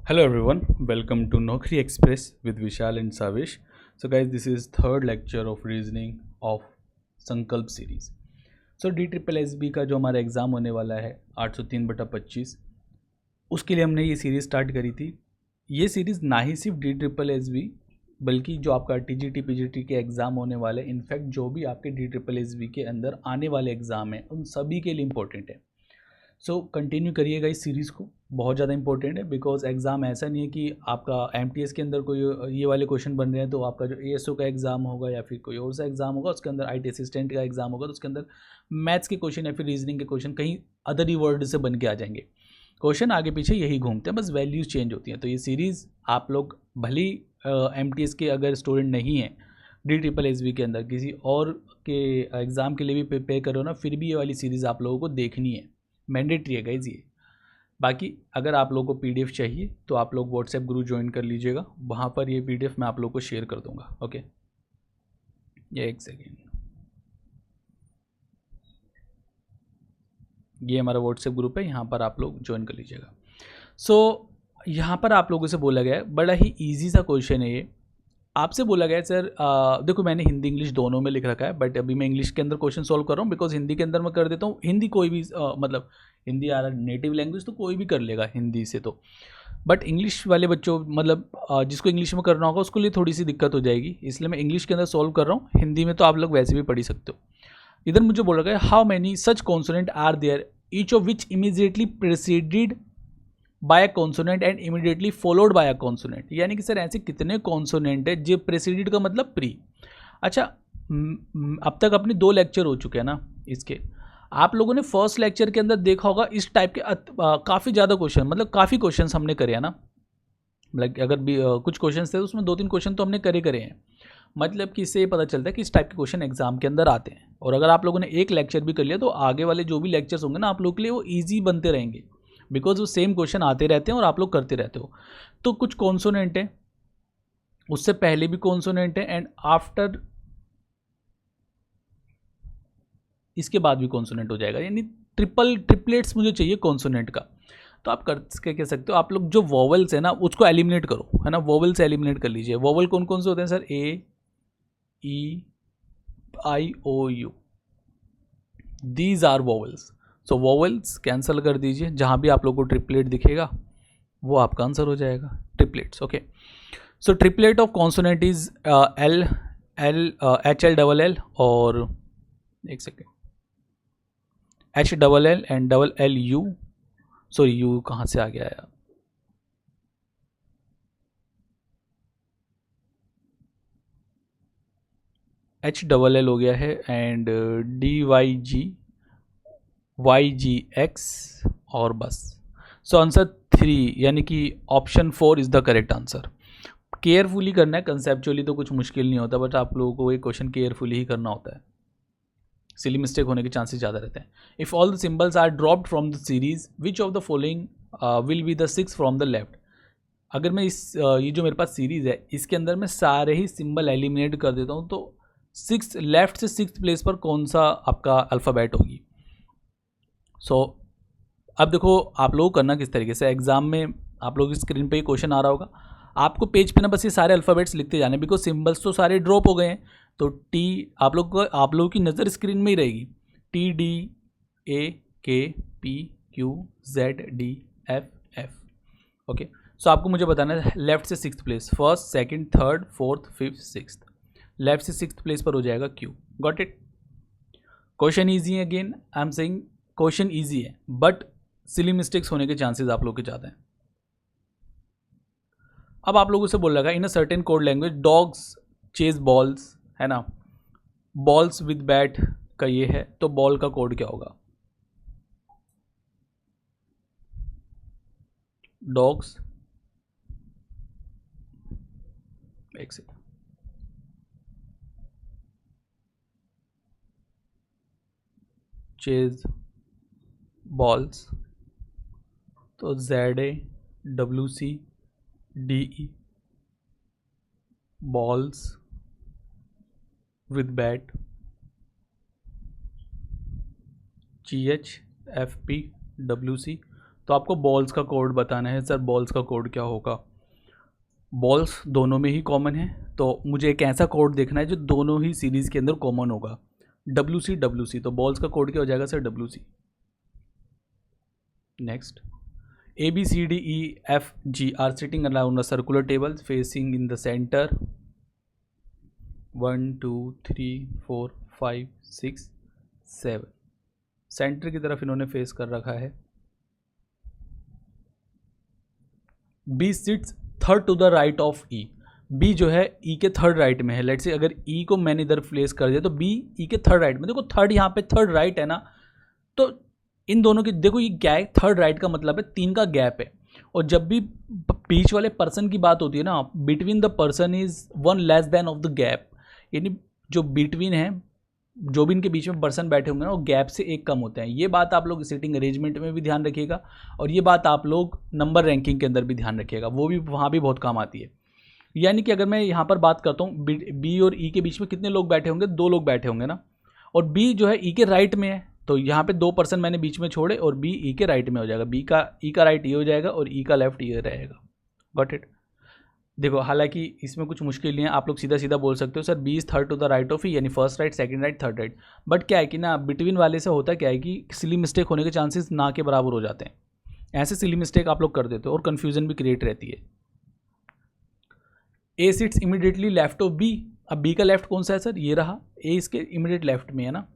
Hello everyone, welcome to Naukri Express with Vishal and Savish. So guys, this is third lecture of reasoning of संकल्प series. सो DSSB का जो हमारा exam होने वाला है 803/25, उसके लिए हमने ये सीरीज़ स्टार्ट करी थी. ये सीरीज़ ना ही सिर्फ DSSB बल्कि जो आपका TGT PGT के एग्ज़ाम होने वाले, इनफैक्ट जो भी आपके DSSB के अंदर आने वाले एग्ज़ाम हैं उन सभी के लिए इम्पोर्टेंट है. सो कंटिन्यू करिएगा इस सीरीज़ को, बहुत ज़्यादा इंपॉर्टेंट है. बिकॉज एग्ज़ाम ऐसा नहीं है कि आपका MTS के अंदर कोई ये वाले क्वेश्चन बन रहे हैं तो आपका जो ASO का एग्ज़ाम होगा या फिर कोई और सा एग्ज़ाम होगा उसके अंदर IT असिस्टेंट का एग्ज़ाम होगा तो उसके अंदर मैथ्स के क्वेश्चन या फिर रीजनिंग के क्वेश्चन कहीं अदर ही वर्ड से बन के आ जाएंगे. क्वेश्चन आगे पीछे यही घूमते हैं, बस वैल्यूज़ चेंज होती हैं. तो ये सीरीज़ आप लोग भली MTS के अगर स्टूडेंट नहीं हैं, DSSB के अंदर किसी और के एग्ज़ाम के लिए भी प्रिपेयर करो ना, फिर भी ये वाली सीरीज़ आप लोगों को देखनी है, मैंडेटरी है गाइज ये. बाकी अगर आप लोगों को PDF चाहिए तो आप लोग व्हाट्सएप ग्रुप ज्वाइन कर लीजिएगा, वहाँ पर ये PDF मैं आप लोगों को शेयर कर दूंगा. ओके, ये एक सेकेंड, ये हमारा व्हाट्सएप ग्रुप है, यहाँ पर आप लोग ज्वाइन कर लीजिएगा. सो यहाँ पर आप लोगों से बोला गया है, बड़ा ही ईजी सा क्वेश्चन है ये. आपसे बोला गया है सर, देखो मैंने हिंदी इंग्लिश दोनों में लिख रखा है, बट अभी मैं इंग्लिश के अंदर क्वेश्चन सॉल्व कर रहा हूँ बिकॉज हिंदी के अंदर मैं कर देता हूँ. हिंदी कोई भी मतलब हिंदी आ रहा नेटिव लैंग्वेज तो कोई भी कर लेगा हिंदी से तो, बट इंग्लिश वाले बच्चों मतलब जिसको इंग्लिश में करना होगा उसके लिए थोड़ी सी दिक्कत हो जाएगी, इसलिए मैं इंग्लिश के अंदर सॉल्व कर रहा हूँ. हिंदी में तो आप लोग वैसे भी पढ़ ही सकते हो. इधर मुझे बोला गया how many such consonant are there each of which immediately preceded by a consonant and immediately followed by a consonant. यानी कि सर ऐसे कितने कॉन्सोनेंट है जो प्रेसिडेड का मतलब प्री. अच्छा, अब तक अपने 2 लेक्चर हो चुके हैं ना इसके. आप लोगों ने फर्स्ट लेक्चर के अंदर देखा होगा इस टाइप के काफ़ी ज़्यादा क्वेश्चन, मतलब काफ़ी क्वेश्चन हमने करे हैं ना. मतलब अगर भी कुछ क्वेश्चन थे उसमें 2-3 क्वेश्चन तो हमने करे हैं. मतलब कि इससे ये पता चलता है कि इस टाइप के क्वेश्चन एग्जाम के अंदर आते हैं. और अगर आप लोगों ने एक लेक्चर भी कर लिया तो आगे वाले जो भी लेक्चर्स होंगे ना आप लोग के लिए वो ईजी बनते रहेंगे, बिकॉज वो सेम क्वेश्चन आते रहते हैं और आप लोग करते रहते हो. तो कुछ कॉन्सोनेंट है, उससे पहले भी कॉन्सोनेंट है एंड आफ्टर इसके बाद भी कॉन्सोनेंट हो जाएगा. यानी ट्रिपलेट्स मुझे चाहिए कॉन्सोनेंट का. तो आप कर कह सकते हो, आप लोग जो वॉवल्स है ना उसको एलिमिनेट करो, है ना. वॉवल से एलिमिनेट कर लीजिए. वॉवल कौन कौन से होते हैं sir? A E I O U, these are vowels. So vowels cancel कर दीजिए, जहाँ भी आप लोग को ट्रिपलेट दिखेगा वो आपका आंसर हो जाएगा. Triplets. Okay, so triplet of consonant is HLLL और एक second HLL and LLU. Sorry you कहाँ से आ गया यार. HLL हो गया है एंड DYGYGX और बस. सो आंसर 3 यानी कि option 4 is the correct answer. Carefully करना है, कंसेप्चुअली तो कुछ मुश्किल नहीं होता, बट आप लोगों को ये क्वेश्चन केयरफुली ही करना होता है. सिली मिस्टेक होने के चांसेस ज़्यादा रहते हैं. If all the symbols are dropped from the series which of the following will be the 6 from the left. अगर मैं इस ये जो मेरे पास सीरीज़ है इसके अंदर मैं सारे ही सिंबल एलिमिनेट कर देता हूँ तो लेफ्ट से 6th प्लेस पर कौन सा आपका अल्फ़ाबेट होगी. सो अब देखो आप लोग करना किस तरीके से. एग्जाम में आप लोग की स्क्रीन पे ही क्वेश्चन आ रहा होगा, आपको पेज पे ना बस ये सारे अल्फ़ाबेट्स लिखते जाने, बिकॉज सिंबल्स तो सारे ड्रॉप हो गए हैं. तो आप लोगों की नज़र स्क्रीन में ही रहेगी. TDAKPQZDFF. ओके, सो आपको मुझे बताना है लेफ्ट से 6th place, first second third fourth fifth sixth. Left से 6th प्लेस पर हो जाएगा Q. Got it. Question easy है, again I am saying question easy है बट सिली मिस्टेक्स होने के चांसेस आप लोग के ज़्यादा हैं. अब आप लोगों से बोल रहा है in a certain code language dogs chase balls, है ना. बॉल्स विद बैट का ये है, तो बॉल का कोड क्या होगा? डॉग्स, एक सेकेंड, चेज बॉल्स तो ZAWCDE balls with bat GHFPWC तो आपको बॉल्स का कोड बताना है। सर बॉल्स का कोड क्या होगा? बॉल्स दोनों में ही कॉमन है, तो मुझे एक ऐसा कोड देखना है जो दोनों ही सीरीज़ के अंदर कॉमन होगा। WC, तो बॉल्स का कोड क्या हो जाएगा sir? WC। Next, ABCDEFG are sitting around a circular table facing in the centre. 1 2 3 4 5 6 7 centre की तरफ इन्होंने फेस कर रखा है। B sits third to the right of E। B जो है E के थर्ड राइट में है। लेट्स से अगर E को मैंने इधर प्लेस कर दिया तो B E के थर्ड राइट में। देखो थर्ड यहाँ पे थर्ड राइट है ना, तो इन दोनों की देखो ये गैप, थर्ड राइट का मतलब है 3 का गैप है। और जब भी बीच वाले पर्सन की बात होती है ना, between the person is 1 less than of the gap, यानी जो बिटवीन है, जो भी इनके बीच में पर्सन बैठे होंगे ना, वो गैप से एक कम होते हैं। ये बात आप लोग सीटिंग अरेंजमेंट में भी ध्यान रखिएगा, और ये बात आप लोग नंबर रैंकिंग के अंदर भी ध्यान रखिएगा, वो भी वहाँ भी बहुत काम आती है। यानी कि अगर मैं यहाँ पर बात करता हूँ बी और ई के बीच में कितने लोग बैठे होंगे? 2 लोग बैठे होंगे ना, और बी जो है ई के राइट में है, तो यहाँ पे 2 पर्सन मैंने बीच में छोड़े और बी ई के राइट में हो जाएगा। बी का ई का राइट ये हो जाएगा और ई का लेफ्ट ये रहेगा। Got it? देखो हालांकि इसमें कुछ मुश्किल नहीं है, आप लोग सीधा सीधा बोल सकते हो sir B is third to the right of E, यानी first right, second right, third right. But क्या है कि ना, बिटवीन वाले से होता क्या है कि सिली मिस्टेक होने के चांसेस ना के बराबर हो जाते हैं। ऐसे सिली मिस्टेक आप लोग कर देते हो और कन्फ्यूजन भी क्रिएट रहती है। A sits immediately left of B. अब बी का लेफ्ट कौन सा है सर? ये रहा। ए इसके इमीडिएट लेफ्ट में है ना।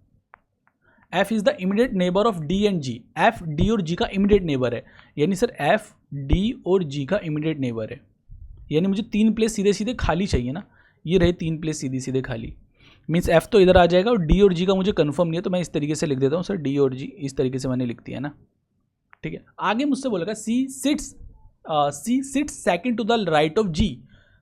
F is the immediate neighbour of D and G. F D और जी का इमीडिएट नेबर है, यानी सर एफ डी और जी का इमीडिएट नेबर है, यानी मुझे 3 प्लेस सीधे सीधे खाली चाहिए ना। ये रहे 3 प्लेस सीधी सीधे खाली, मीन्स एफ तो इधर आ जाएगा, और डी और जी का मुझे कंफर्म नहीं है, तो मैं इस तरीके से लिख देता हूँ सर डी और जी, इस तरीके से मैंने लिख दिया ना। ठीक है, आगे मुझसे बोलेगा C sits second to the right of G.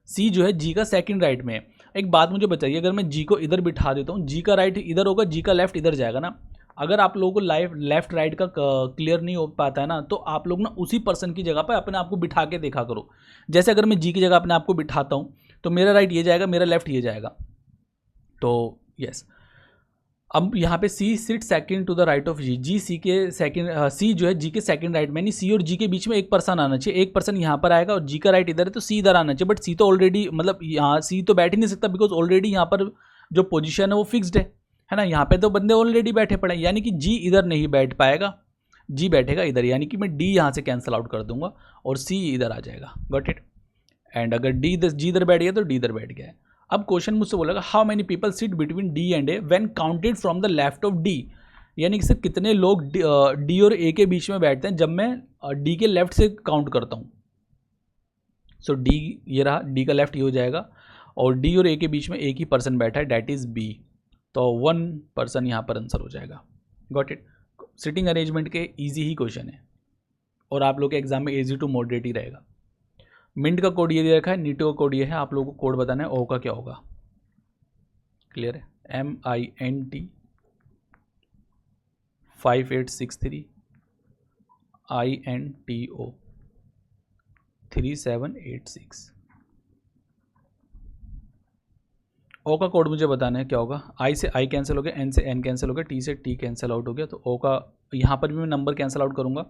C जो है जी का सेकंड राइट में है। एक बात मुझे बताइए, अगर मैं जी को इधर बिठा देता हूँ, जी का राइट इधर होगा, जी का लेफ्ट इधर जाएगा ना। अगर आप लोगों को लेफ्ट राइट का क्लियर नहीं हो पाता है ना, तो आप लोग ना उसी पर्सन की जगह पर अपने आप को बिठा के देखा करो। जैसे अगर मैं जी की जगह अपने आप को बिठाता हूँ, तो मेरा राइट ये जाएगा, मेरा लेफ्ट ये जाएगा। तो यस, अब यहाँ पे C sit second to the right of G. G C के सेकंड, सी जो है जी के सेकंड राइट में, यानी सी और जी के बीच में एक पर्सन आना चाहिए। एक पर्सन यहाँ पर आएगा और जी का राइट इधर है, तो सी इधर आना चाहिए। बट सी तो ऑलरेडी, मतलब यहाँ सी तो बैठ ही नहीं सकता, बिकॉज ऑलरेडी यहाँ पर जो पोजीशन है वो फिक्स्ड है ना। यहाँ पे तो बंदे ऑलरेडी बैठे पड़े, यानी कि जी इधर नहीं बैठ पाएगा, जी बैठेगा इधर, यानी कि मैं डी यहाँ से कैंसिल आउट कर दूंगा और सी इधर आ जाएगा। Got it? एंड अगर जी इधर बैठ गया तो डी इधर बैठ गया है। अब क्वेश्चन मुझसे बोलेगा how many people sit between D and A when counted from the left of D, यानी कि सर कितने लोग डी और ए के बीच में बैठते हैं जब मैं डी के लेफ्ट से काउंट करता हूँ। सो डी ये रहा, डी का लेफ्ट ये हो जाएगा, और डी और ए के बीच में एक ही पर्सन बैठा है, डैट इज बी, तो 1 पर्सन यहाँ पर आंसर हो जाएगा। Got it? सिटिंग अरेंजमेंट के इजी ही क्वेश्चन है, और आप लोग के एग्जाम में इजी टू मॉडरेट ही रहेगा। मिंट का कोड ये दे रखा है, नीटो का कोड ये है, आप लोगों को कोड बताना है ओ का क्या होगा। क्लियर है? MINT 5863 INTO 3786। ओ का कोड मुझे बताना है क्या होगा। आई से आई कैंसिल हो गया, एन से एन कैंसिल हो गया, टी से टी कैंसिल आउट हो गया, तो ओ का यहाँ पर भी मैं नंबर कैंसिल आउट करूँगा।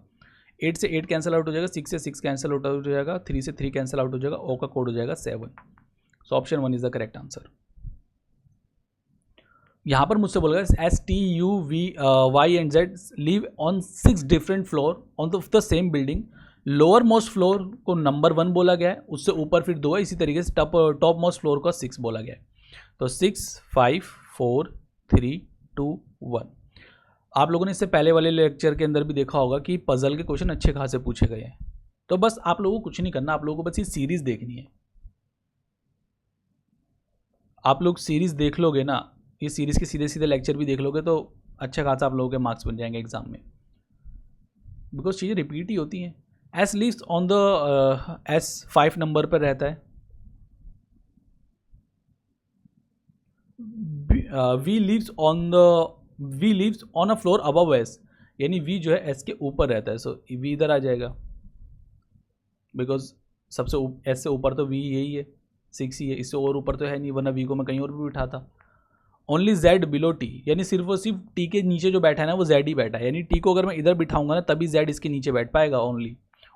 8 से 8 कैंसिल आउट हो जाएगा, 6 से 6 कैंसिल आउट हो जाएगा, 3 से 3 कैंसिल आउट हो जाएगा, ओ का कोड हो जाएगा 7। So option 1 is the correct answer. यहाँ पर मुझसे बोलेगा STUVY and Z live on 6 different floor on the same building. Lower most floor को नंबर 1 बोला गया है, उससे ऊपर फिर 2 है, इसी तरीके से टॉप मोस्ट फ्लोर को 6 बोला गया है। तो 6 5 4 3 2 1। आप लोगों ने इससे पहले वाले लेक्चर के अंदर भी देखा होगा कि पजल के क्वेश्चन अच्छे खासे पूछे गए हैं। तो बस आप लोगों को कुछ नहीं करना, आप लोगों को बस ये सीरीज देखनी है। आप लोग सीरीज देख लोगे ना, ये सीरीज के सीधे सीधे लेक्चर भी देख लोगे, तो अच्छा खासा आप लोगों के मार्क्स बन जाएंगे एग्जाम में, बिकॉज चीज़ें रिपीट ही होती हैं। S lives on the S5 number पर रहता है। V lives on a floor above S, यानी वी जो है एस के ऊपर रहता है, सो वी इधर आ जाएगा, बिकॉज सबसे एस से ऊपर तो वी यही है, 6 ही है, इससे और ऊपर तो है नहीं, वरना वी को मैं कहीं और भी बिठाता। ओनली जेड बिलो टी, यानी सिर्फ और सिर्फ टी के नीचे जो बैठा है ना वो जेड ही बैठा है, यानी टी को अगर मैं इधर बिठाऊंगा ना तभी जेड इसके नीचे बैठ पाएगा,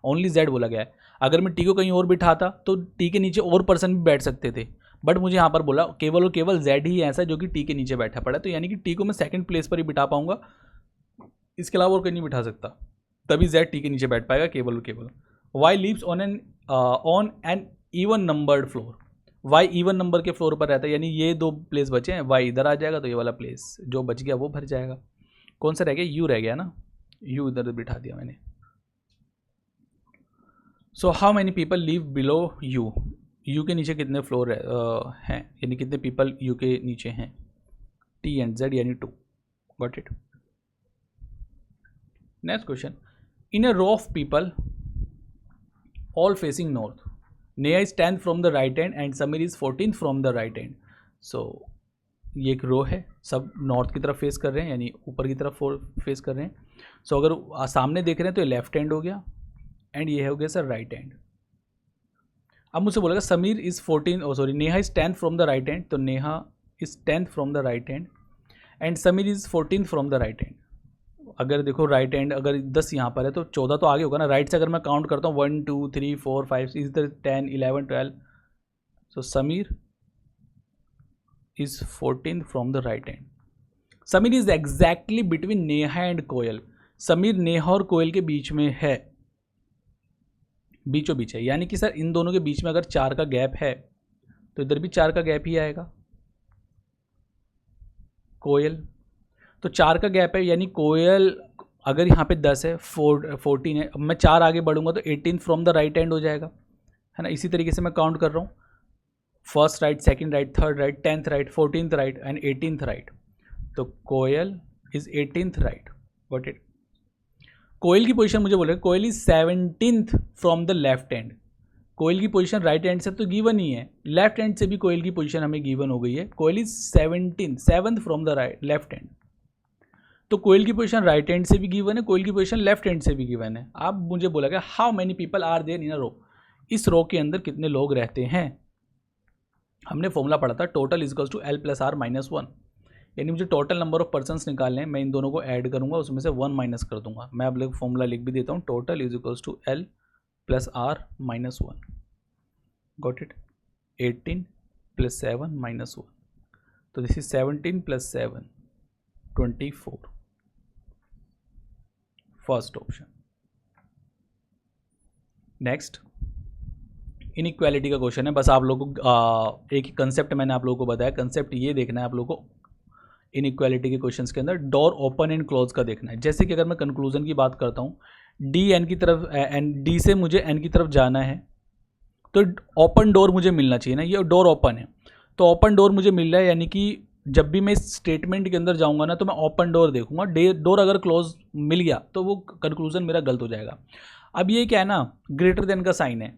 ओनली जेड बोला गया है। अगर मैं टी को कहीं और बिठाता तो टी के नीचे और पर्सन भी बैठ सकते थे, बट मुझे यहाँ पर बोला केवल और केवल जेड ही ऐसा जो कि टी के नीचे बैठा पड़ा है, तो यानी कि टी को मैं सेकंड प्लेस पर ही बिठा पाऊंगा, इसके अलावा और कहीं नहीं बिठा सकता, तभी जेड टी के नीचे बैठ पाएगा केवल और केवल। Y lives on an even numbered floor, Y even number के फ्लोर पर रहता है, यानी ये 2 प्लेस बचे हैं, वाई इधर आ जाएगा तो ये वाला प्लेस जो बच गया वो भर जाएगा। कौन सा रह गया, यू रह गया ना, यू इधर बिठा दिया मैंने। So how many people live below you, you के नीचे कितने फ्लोर हैं, यानी कितने पीपल यू के नीचे हैं, टी एंड जेड यानी 2, got it. Next question, in a row of people all facing north, Neha is 10th from the right hand and Samir is 14th from the right hand. So ये एक रो है, सब north की तरफ face कर रहे हैं, यानी ऊपर की तरफ फेस कर रहे हैं। सो अगर सामने देख रहे हैं तो ये लेफ्ट हैंड हो गया एंड ये हो गया सर राइट हैंड। अब मुझसे बोलेगा Sameer is 14 Neha is 10th from the right hand, तो Neha is 10th from the right hand and Sameer is 14th from the right hand. अगर देखो राइट हैंड अगर 10 यहाँ पर है तो 14 तो आगे होगा ना, राइट से अगर मैं काउंट करता हूँ 1 2 3 4 5 6 10 11 12, so Sameer is 14th from the right hand. Sameer is exactly between Neha and Koyal, Sameer Neha और कोयल के बीच में है, बीचों बीच है, यानी कि सर इन दोनों के बीच में अगर 4 का गैप है तो इधर भी 4 का गैप ही आएगा। कोयल तो 4 का गैप है, यानी कोयल अगर यहाँ पे 10 है 14 है, अब मैं 4 आगे बढ़ूंगा तो 18th from the right hand हो जाएगा, है ना। इसी तरीके से मैं काउंट कर रहा हूँ, first right, second right, third right, 10th right, 14th right and 18th right, तो Koyal is 18th right, got it. Koyal की पोजीशन मुझे बोले Koyal is 17th from the left hand, Koyal की पोजीशन राइट हैंड से तो गिवन ही है, लेफ्ट हैंड से भी कोयल की पोजीशन हमें गिवन हो गई है, Koyal is 7th from the right left hand, तो कोयल की पोजीशन राइट हैंड से भी गिवन है, कोयल की पोजीशन लेफ्ट हैंड से भी गिवन है। अब मुझे बोला गया how many people are there in a row, इस रो के अंदर कितने लोग रहते हैं। हमने फॉर्मूला पढ़ा था total is equals to L + R - 1, यानी मुझे टोटल नंबर ऑफ पर्सन्स निकालने हैं, मैं इन दोनों को ऐड करूंगा, उसमें से 1 माइनस कर दूंगा। मैं अब फॉर्मूला लिख भी देता हूँ, total is equals to L + R - 1, got it. 18 + 7 - 1, तो this is 17 + 7 24, first option. Next inequality का क्वेश्चन है, बस आप लोगों को एक ही कंसेप्ट मैंने आप लोगों को बताया, कंसेप्ट ये देखना है आप लोगों को इनइक्वालिटी के क्वेश्चंस के अंदर, डोर ओपन एंड क्लोज का देखना है। जैसे कि अगर मैं कंक्लूजन की बात करता हूँ, डी एन की तरफ डी से मुझे एन की तरफ जाना है, तो ओपन डोर मुझे मिलना चाहिए ना, ये डोर ओपन है तो ओपन डोर मुझे मिल रहा है, यानी कि जब भी मैं इस स्टेटमेंट के अंदर जाऊंगा ना तो मैं ओपन डोर देखूंगा, डोर अगर क्लोज मिल गया तो वो कंक्लूजन मेरा गलत हो जाएगा। अब ये क्या है ना, ग्रेटर देन का साइन है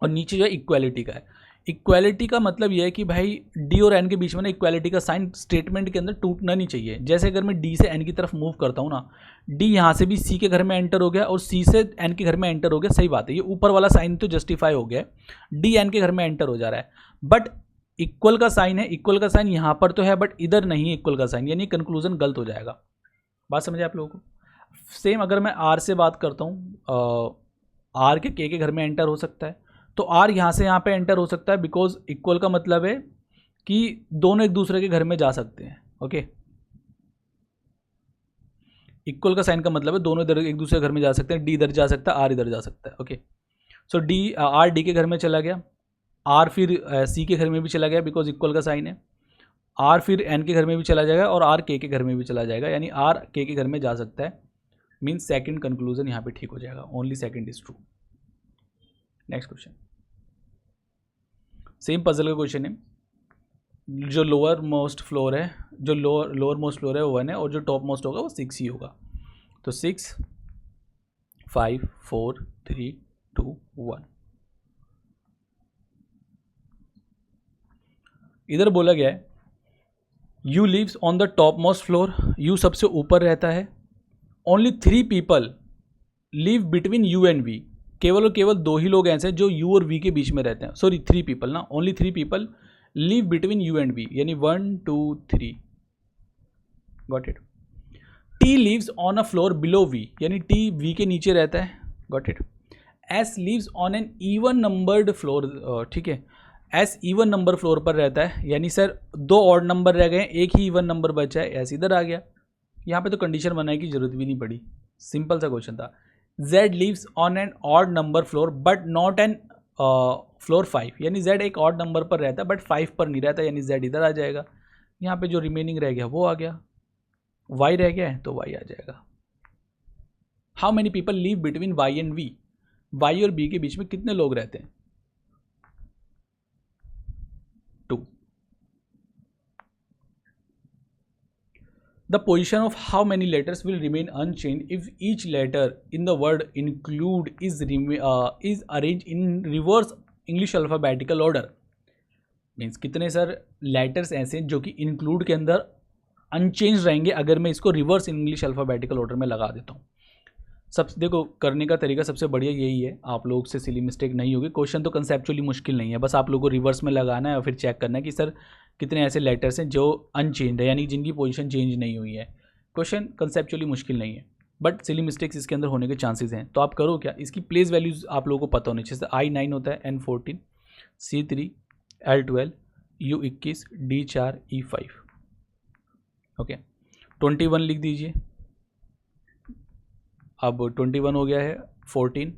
और नीचे जो है इक्वालिटी का है। इक्वालिटी का मतलब ये है कि भाई डी और एन के बीच में ना इक्वालिटी का साइन स्टेटमेंट के अंदर टूटना नहीं चाहिए। जैसे अगर मैं डी से एन की तरफ मूव करता हूँ ना, डी यहाँ से भी सी के घर में एंटर हो गया और सी से एन के घर में एंटर हो गया, सही बात है, ये ऊपर वाला साइन तो जस्टिफाई हो गया, डी एन के घर में एंटर हो जा रहा है, बट इक्वल का साइन है, इक्वल का साइन यहाँ पर तो है बट इधर नहीं है इक्वल का साइन, यानी कंक्लूजन गलत हो जाएगा। बात समझे आप लोगों को। सेम अगर मैं आर से बात करता हूँ, आर के घर में एंटर हो सकता है, तो आर यहाँ से यहाँ पे एंटर हो सकता है, बिकॉज इक्वल का मतलब है कि दोनों एक दूसरे के घर में जा सकते हैं। ओके, इक्वल का साइन का मतलब है दोनों इधर एक दूसरे के घर में जा सकते हैं, डी इधर जा सकता है, आर इधर जा सकता है। ओके, सो आर डी के घर में चला गया, आर फिर सी के घर में भी चला गया बिकॉज इक्वल का साइन है, आर फिर एन के घर में भी चला जाएगा और आर के घर में भी चला जाएगा, यानी आर के घर में जा सकता है, मीन्स सेकंड कंक्लूजन यहाँ पे ठीक हो जाएगा, only second is true. Next question, same puzzle का क्वेश्चन है, जो लोअर मोस्ट फ्लोर है, जो लोअर मोस्ट फ्लोर है वो 1 है और जो टॉप मोस्ट होगा वो 6 ही होगा, तो 6 5 4 3 2 1। इधर बोला गया है U lives on the top most floor, U सबसे ऊपर रहता है, only 3 people live between U and V, केवल और केवल 2 ही लोग ऐसे हैं जो यू और वी के बीच में रहते हैं, सॉरी 3 पीपल ना, only 3 people live between U and B, यानी 1 2 3, got it. T lives on a floor below V, यानी टी वी के नीचे रहता है, got it. S lives on an even numbered floor, ठीक है, एस इवन नंबर फ्लोर पर रहता है, यानी सर 2 ऑड नंबर रह गए, एक ही इवन नंबर बचा है, एस इधर आ गया। यहाँ पे तो कंडीशन बनाने की जरूरत भी नहीं पड़ी, सिंपल सा क्वेश्चन था। Z leaves on N odd number floor but not an floor 5, यानी जेड एक ऑड नंबर पर रहता है बट 5 पर नहीं रहता, यानी जेड इधर आ जाएगा। यहाँ पे जो रिमेनिंग रह गया वो आ गया, वाई रह गया है तो वाई आ जाएगा। How many people live between Y and V, Y और बी के बीच में कितने लोग रहते हैं? 2। The position of how many letters will remain unchange if each letter in the word include is arrange in reverse English alphabetical order. Means कितने sir letters ऐसे जो कि इंक्लूड के अंदर अनचेंज रहेंगे अगर मैं इसको रिवर्स इंग्लिश अल्फाबेटिकल ऑर्डर में लगा देता हूँ। सब देखो करने का तरीका सबसे बढ़िया यही है, आप लोग से सिली मिस्टेक नहीं होगी। क्वेश्चन तो कंसेप्चुअली मुश्किल नहीं है, बस आप लोगों को रिवर्स में लगाना है और फिर चेक करना है कि सर कितने ऐसे लेटर्स हैं जो अनचेंज है, यानी जिनकी पोजीशन चेंज नहीं हुई है। क्वेश्चन कंसेप्चुअली मुश्किल नहीं है, बट सिली मिस्टेक्स इसके अंदर होने के चांसेस हैं। तो आप करो क्या, इसकी प्लेस वैल्यूज़ आप लोगों को पता होनी चाहिए। जैसे I9 होता है, N14, C3, L12, U21, D4, E5, okay. 21 लिख दीजिए, अब 21 हो गया है, 14,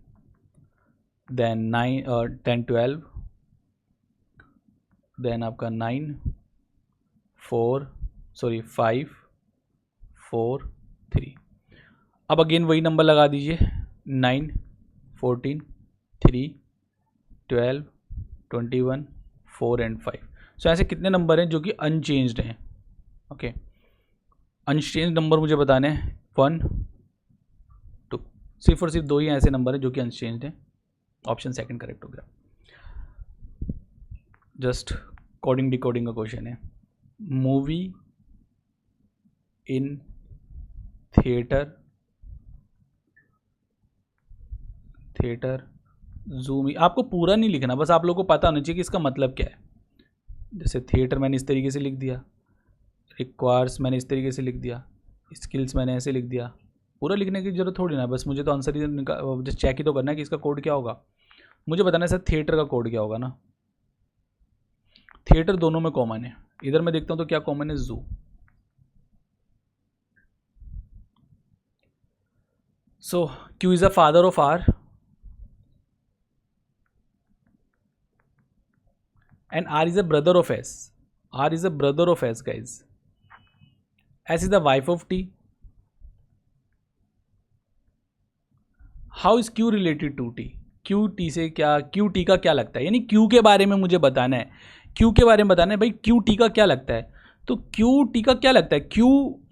देन 9 10 12, देन आपका 9 5 4 3। अब अगेन वही नंबर लगा दीजिए, 9 14 3 12 21 4 एंड 5। सो ऐसे कितने नंबर हैं जो कि अनचेंज्ड हैं? ओके, अनचेंज नंबर मुझे बताने हैं 1 2, सिर्फ और सिर्फ 2 ही ऐसे नंबर हैं जो कि अनचेंज्ड हैं। ऑप्शन सेकंड करेक्ट हो गया। जस्ट कोडिंग डिकोडिंग का क्वेश्चन है। मूवी इन थिएटर जूम, आपको पूरा नहीं लिखना, बस आप लोगों को पता होना चाहिए कि इसका मतलब क्या है। जैसे थिएटर मैंने इस तरीके से लिख दिया, रिक्वायर्स मैंने इस तरीके से लिख दिया, स्किल्स मैंने ऐसे लिख दिया। पूरा लिखने की जरूरत थोड़ी ना, बस मुझे तो आंसर ही जस्ट चेक ही तो करना है कि इसका कोड क्या होगा। मुझे बताना है सर थिएटर का कोड क्या होगा ना। थिएटर दोनों में कॉमन है, इधर मैं देखता हूं तो क्या कॉमन है, जू। So Q is a father of R and R is a brother of S. R is a brother of S, guys. S is the wife of T. How is Q related to T? Q T से क्या, Q T का क्या लगता है, यानी Q के बारे में मुझे बताना है, Q के बारे में बताना है भाई, Q T का क्या लगता है। तो Q T का क्या लगता है, Q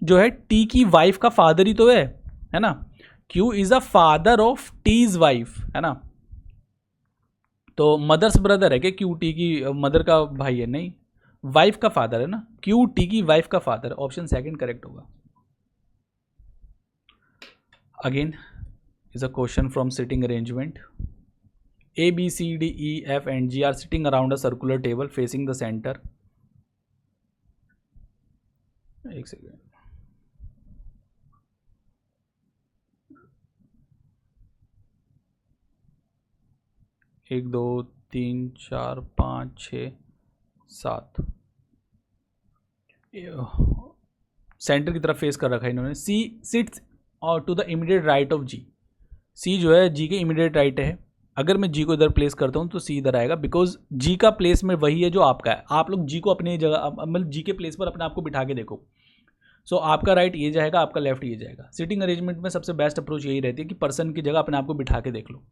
जो है T की वाइफ का फादर ही तो है ना। Q is a father of T's wife, है ना। तो मदर्स ब्रदर है क्या क्यू टी की मदर का भाई है? नहीं, वाइफ का फादर है ना, क्यू टी की वाइफ का फादर। ऑप्शन सेकंड करेक्ट होगा। Again is a question from sitting arrangement. A B C D E F and G are sitting around a circular table facing the centre. एक second, एक दो तीन चार पाँच छः 7, सेंटर की तरफ फेस कर रखा है इन्होंने। सी सिट्स और to the immediate right of G. C जो है जी के इमीडिएट राइट है। अगर मैं जी को इधर प्लेस करता हूँ तो सी इधर आएगा, बिकॉज जी का प्लेस में वही है जो आपका है। आप लोग जी को अपनी जगह मतलब जी के प्लेस पर अपने आप को बिठा के देखो। सो आपका राइट ये जाएगा, आपका लेफ्ट ये जाएगा। सिटिंग अरेंजमेंट में सबसे बेस्ट अप्रोच यही रहती है कि पर्सन की जगह अपने आप को बिठा के देख लो।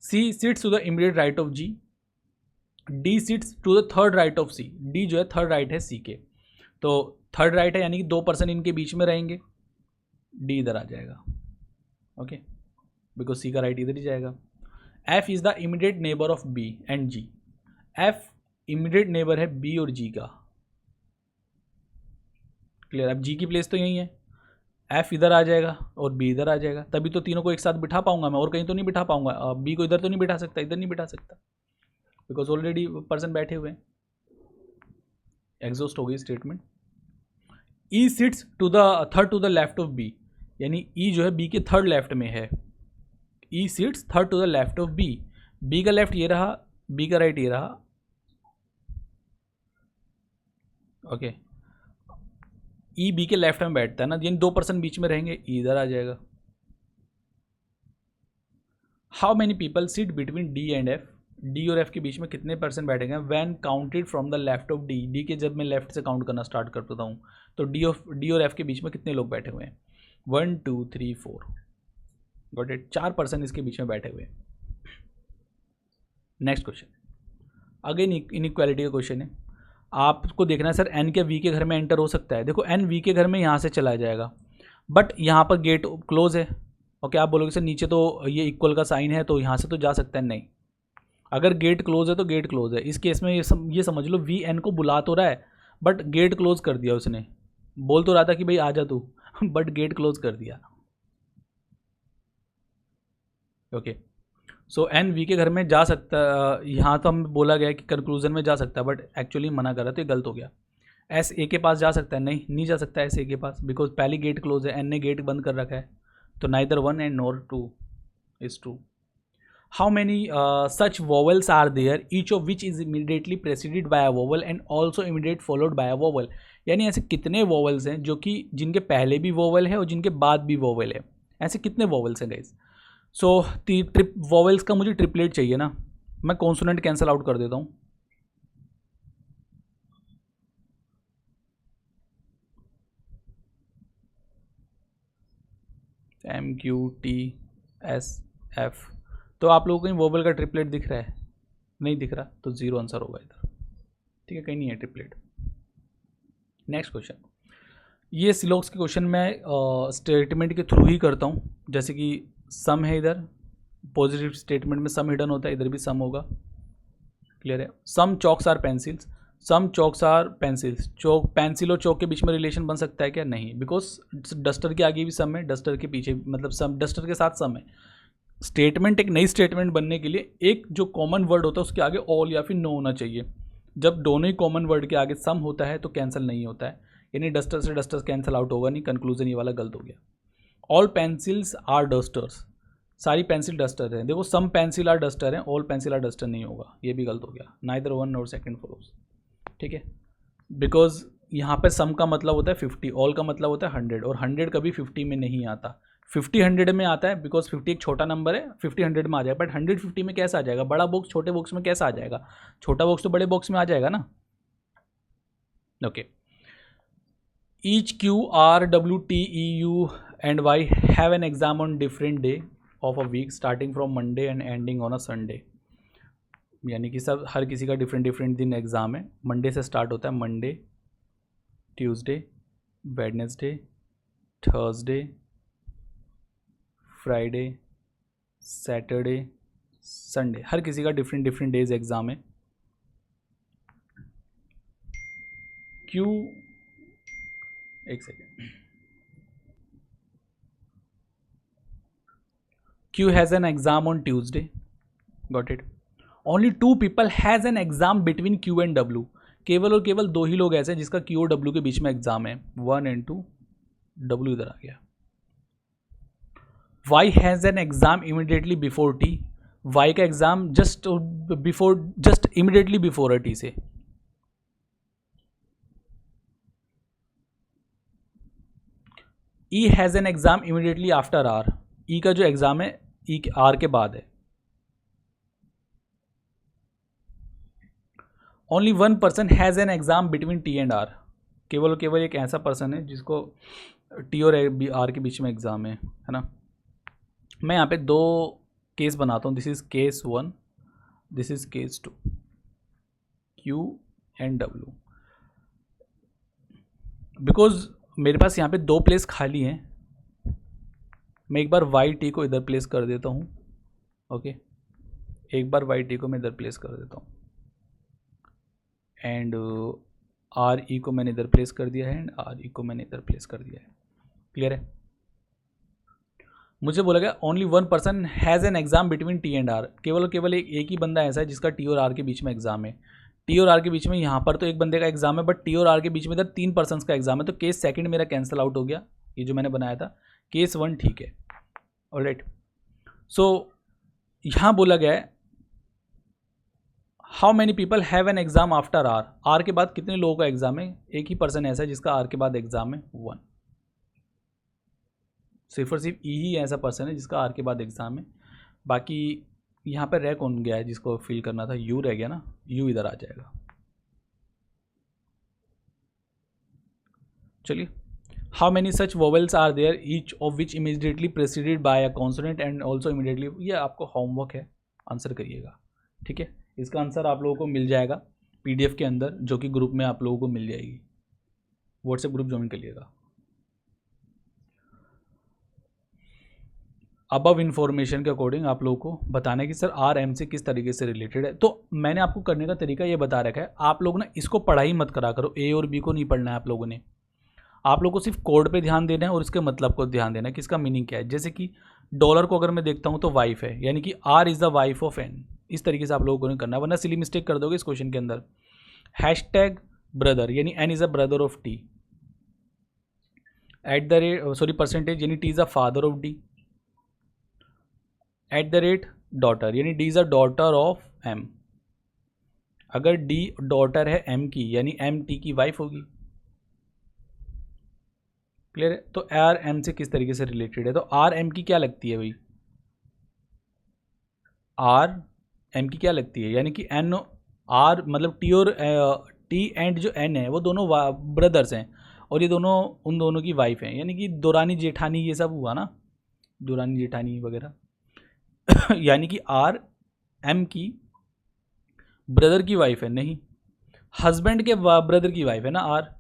C sits to the immediate right of G, D sits to the third right of C. D जो है थर्ड राइट है सी के, तो थर्ड राइट है यानी कि 2 पर्सन इनके बीच में रहेंगे, डी इधर आ जाएगा। ओके, बिकॉज सी का राइट इधर ही जाएगा। F is the immediate neighbour of B and G. F immediate neighbour है बी और जी का। क्लियर? अब जी की प्लेस तो यही है, एफ इधर आ जाएगा और बी इधर आ जाएगा, तभी तो तीनों को एक साथ बिठा पाऊंगा मैं, और कहीं तो नहीं बिठा पाऊंगा। बी को इधर तो नहीं बिठा सकता, इधर नहीं बिठा सकता, बिकॉज ऑलरेडी पर्सन बैठे हुए हैं। एग्जॉस्ट हो गई statement. E sits to the third to the left of B, यानी ई जो है बी के थर्ड लेफ्ट में है। E sits third to the left of B, B का लेफ्ट ये रहा, बी का राइट ये रहा। ओके, ई बी के लेफ्ट में बैठता है ना, यानी 2 पर्सन बीच में रहेंगे, ई इधर आ जाएगा। How many people sit between D and F, D और एफ के बीच में कितने पर्सन बैठेंगे when counted from the left of D, D के जब मैं लेफ्ट से काउंट करना स्टार्ट करता हूँ तो डी और एफ के बीच में कितने लोग बैठे हुए हैं? 1 2 3 4, गॉट इट, 4 पर्सन इसके बीच में बैठे हुए हैं। नेक्स्ट क्वेश्चन, अगेन इनइक्वालिटी का क्वेश्चन है। आपको देखना है सर एन के वी के घर में एंटर हो सकता है। देखो एन वी के घर में यहाँ से चला जाएगा, बट यहाँ पर गेट क्लोज है। ओके, आप बोलोगे सर नीचे तो ये इक्वल का साइन है तो यहाँ से तो जा सकता है, नहीं। अगर गेट क्लोज है तो गेट क्लोज है। इस केस में ये समझ लो वी एन को बुला तो रहा है बट गेट क्लोज कर दिया उसने। बोल तो रहा था कि भाई आ जा तू बट गेट क्लोज कर दिया। ओके, सो एन वी के घर में जा सकता, यहाँ तो हम बोला गया कि कंक्लूजन में जा सकता है बट एक्चुअली मना कर रहा तो ये गलत हो गया। एस ए के पास जा सकता है? नहीं जा सकता एस ए के पास, बिकॉज पहली गेट क्लोज है, एन ने गेट बंद कर रखा है, तो neither 1 and nor 2 is true. How many such vowels are there each of which is immediately preceded by a vowel and also immediate followed by a vowel, यानी ऐसे कितने वोवल्स हैं जो कि जिनके पहले भी वोवल है और जिनके बाद भी वोवल है? ऐसे कितने वोवल्स हैं गाइस? सो वोवल्स का मुझे ट्रिपलेट चाहिए ना, मैं कॉन्सोनेंट कैंसिल आउट कर देता हूँ। M Q T S F, तो आप लोगों को कहीं वोवल का ट्रिपलेट दिख रहा है? नहीं दिख रहा तो 0 आंसर होगा इधर, ठीक है, कहीं नहीं है ट्रिपलेट। नेक्स्ट क्वेश्चन, ये सिलोक्स के क्वेश्चन मैं स्टेटमेंट के थ्रू ही करता हूँ। जैसे कि सम है, इधर पॉजिटिव स्टेटमेंट में सम हिडन होता है, इधर भी सम होगा, क्लियर है। Some chalks are pencils, some chalks are pencils, chalk pencil और चौक के बीच में रिलेशन बन सकता है क्या? नहीं, बिकॉज डस्टर के आगे भी सम है, डस्टर के पीछे मतलब सम, डस्टर के साथ सम है। स्टेटमेंट, एक नई स्टेटमेंट बनने के लिए एक जो कॉमन वर्ड होता है उसके आगे ऑल या फिर नो होना चाहिए। जब दोनों ही कॉमन वर्ड के आगे सम होता है तो कैंसिल नहीं होता है, यानी डस्टर से डस्टर कैंसिल आउट होगा नहीं, कंक्लूजन ये वाला गलत हो गया। ऑल पेंसिल्स आर डस्टर्स, सारी पेंसिल डस्टर हैं। देखो सम पेंसिल आर डस्टर हैं, ऑल पेंसिल आर डस्टर नहीं होगा, ये भी गलत हो गया। नाइदर 1 नॉर 2 फॉलोज, ठीक है, बिकॉज यहाँ पे सम का मतलब होता है 50, ऑल का मतलब होता है 100, और 100 कभी 50 में नहीं आता। 50 100 में आता है बिकॉज 50 एक छोटा नंबर है, 50 100 में आ जाएगा, बट 100 50 में कैसे आ जाएगा? बड़ा बॉक्स छोटे बॉक्स में कैसे आ जाएगा? छोटा बॉक्स तो बड़े बॉक्स में आ जाएगा ना। Okay, each Q R W T E U and Y have an exam on different day of a week starting from Monday and ending on a Sunday, यानी कि सब हर किसी का डिफरेंट डिफरेंट दिन एग्ज़ाम है। मंडे से start होता है, Monday, Tuesday, Wednesday, Thursday, Friday, Saturday, Sunday, हर किसी का डिफरेंट डिफरेंट डेज एग्ज़ाम है। क्यू, एक second, Q has an exam on Tuesday, got it. Only 2 people has an exam between Q and W, केवल और केवल 2 ही लोग ऐसे हैं जिसका Q और W के बीच में एग्जाम है, 1 and 2, W इधर आ गया। Y has an exam immediately before T, Y का एग्जाम जस्ट इमीडिएटली बिफोर है T से। E has an exam immediately after R, E का जो एग्जाम है E के R के बाद है। Only 1 person has an exam between T and R, केवल और केवल एक ऐसा पर्सन है जिसको T और R के बीच में एग्ज़ाम है ना। मैं यहाँ पे 2 केस बनाता हूँ, this is case 1, this is case 2, Q and W, because मेरे पास यहाँ पे 2 प्लेस खाली हैं। मैं एक बार वाई टी को इधर प्लेस कर देता हूँ, ओके, एक बार वाई टी को मैं इधर प्लेस कर देता हूँ, एंड आर ई को मैंने इधर प्लेस कर दिया है, एंड आर ई को मैंने इधर प्लेस कर दिया है, क्लियर है। मुझे बोला गया only 1 person has an exam between T and R, केवल और केवल एक ही बंदा ऐसा है जिसका टी और आर के बीच में एग्जाम है। टी और आर के बीच में यहाँ पर तो एक बंदे का एग्जाम है, बट टी और आर के बीच में इधर 3 पर्सन्स का एग्जाम है, तो केस सेकंड मेरा कैंसिल आउट हो गया, ये जो मैंने बनाया था। केस 1 ठीक है। ऑलराइट, सो यहाँ बोला गया है how many people have an exam after R. R के बाद कितने लोगों का एग्जाम है? एक ही पर्सन ऐसा है जिसका आर के बाद एग्जाम है, 1। सिर्फ और सिर्फ ई ही ऐसा पर्सन है जिसका आर के बाद एग्जाम है। बाकी यहाँ पर रह कौन गया है जिसको फिल करना था? यू रह गया ना, यू इधर आ जाएगा। चलिए, how many such vowels are there each of which immediately preceded by a consonant and also immediately. ये आपको होमवर्क है, आंसर करिएगा, ठीक है। इसका आंसर आप लोगों को मिल जाएगा पीडीएफ के अंदर, जो कि ग्रुप में आप लोगों को मिल जाएगी। व्हाट्सएप ग्रुप ज्वाइन करिएगा। अबव इन्फॉर्मेशन के अकॉर्डिंग आप लोगों को बताना है कि सर आर एम से किस तरीके से रिलेटेड है। तो मैंने आपको करने का तरीका ये बता रखा है, आप लोग ना इसको पढ़ाई मत करा करो, ए और बी को नहीं पढ़ना है आप लोगों ने। आप लोगों को सिर्फ कोड पे ध्यान देना है और इसके मतलब को ध्यान देना है कि इसका मीनिंग क्या है। जैसे कि डॉलर को अगर मैं देखता हूँ तो वाइफ है, यानी कि R is the wife of N. इस तरीके से आप लोगों को नहीं करना है, वरना सिली मिस्टेक कर दोगे इस क्वेश्चन के अंदर। हैशटैग ब्रदर यानी N is a brother of T. At the rate sorry percentage यानी T is a father of D. At the rate daughter यानी D is a daughter of M. अगर D daughter है M की यानी M T की wife होगी। Clear है? तो आर एम से किस तरीके से रिलेटेड है? तो आर एम की क्या लगती है भाई? आर एम की क्या लगती है? यानी कि एन आर मतलब टी और टी एंड जो एन है वो दोनों ब्रदर्स हैं और ये दोनों उन दोनों की वाइफ हैं, यानी कि दुरानी जेठानी ये सब हुआ ना, दुरानी जेठानी वगैरह। यानी कि आर एम की ब्रदर की वाइफ है, नहीं हस्बैंड के ब्रदर की वाइफ है ना। आर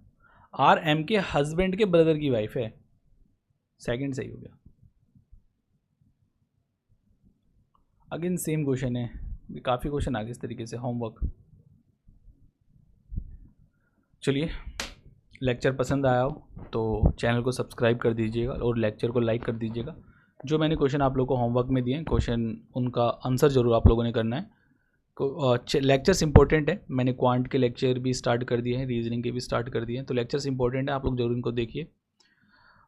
आर एम के हस्बैंड के ब्रदर की वाइफ है। सेकंड सही हो गया। अगेन सेम क्वेश्चन है, काफ़ी क्वेश्चन आगे इस तरीके से होमवर्क। चलिए, लेक्चर पसंद आया हो तो चैनल को सब्सक्राइब कर दीजिएगा और लेक्चर को लाइक कर दीजिएगा। जो मैंने क्वेश्चन आप लोगों को होमवर्क में दिए हैं क्वेश्चन, उनका आंसर जरूर आप लोगों ने करना है। लेक्चर्स इंपॉर्टेंट है, मैंने क्वांट के लेक्चर भी स्टार्ट कर दिए हैं, रीजनिंग के भी स्टार्ट कर दिए हैं, तो लेक्चर्स इंपॉर्टेंट है, आप लोग जरूर इनको देखिए।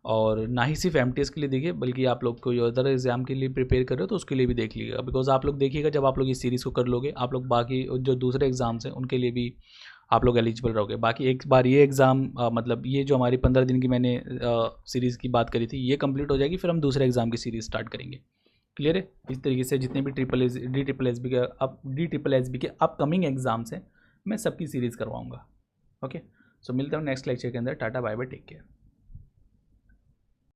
और ना ही सिर्फ एमटीएस के लिए देखिए, बल्कि आप लोग कोई अदर एग्जाम के लिए प्रिपेयर कर रहे हो तो उसके लिए भी देख लीजिएगा। बिकॉज आप लोग देखिएगा जब आप लोग इस सीरीज़ को कर लोगे, आप लोग बाकी जो दूसरे एग्जाम्स हैं उनके लिए भी आप लोग एलिजिबल रहोगे। बाकी एक बार ये एग्ज़ाम मतलब ये जो हमारी 15 दिन की मैंने सीरीज़ की बात करी थी ये कंप्लीट हो जाएगी, फिर हम दूसरे एग्जाम की सीरीज़ स्टार्ट करेंगे। क्लियर है? इस तरीके से जितने भी डी ट्रिपल एस बी के अपकमिंग एग्जाम्स हैं मैं सबकी सीरीज़ करवाऊँगा। ओके, सो मिलता हूँ नेक्स्ट लेक्चर के अंदर। Tata bye bye, take care.